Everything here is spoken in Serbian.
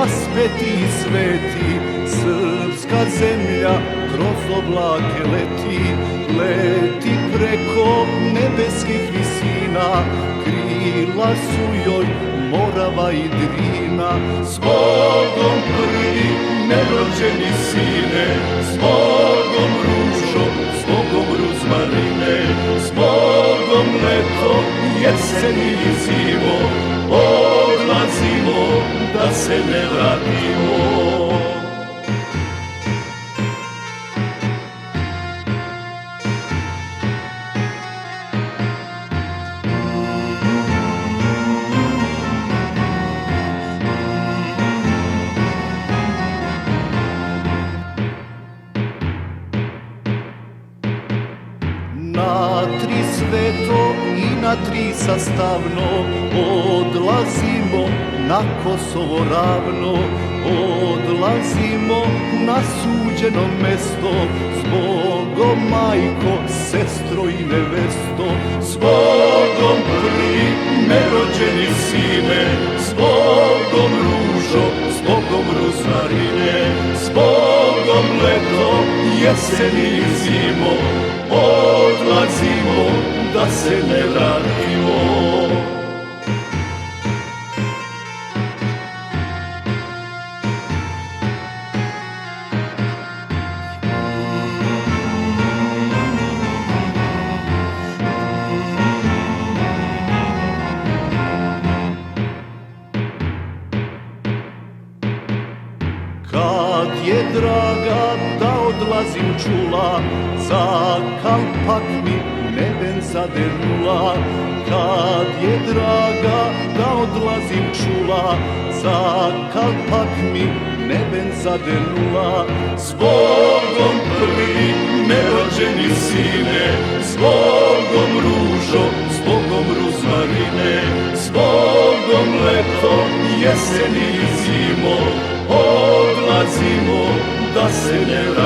raspeti i sveti, srpska zemlja kroz oblake leti, leti preko nebeskih visina, krila su joj Morava i Drina. S Bogom prvi nerođeni sine, s Bogom ružo, s Bogom ruzmarine, s Bogom leto, jeseni i zimo, odlazimo da se ne vratimo. Na tri sveto i na tri sastavno odlazimo na Kosovo ravno, odlazimo na suđeno mesto, s Bogom majko, sestro i nevesto, s Bogom prvi nerođeni sine, s Bogom ružo, s Bogom ruzmarine, s Bogom leto, jeseni i zimo, odlazimo da se ne vratimo. Kad je draga da odlazim čula, za kalpak mi neben zadernula. Kad je draga da odlazim čula, za kalpak mi neben zadernula. S Bogom prvi nerođeni sine, s Bogom ružo, s Bogom ruzmarine, s Bogom leto, jeseni i zimo, odlazimo da se ne vratimo.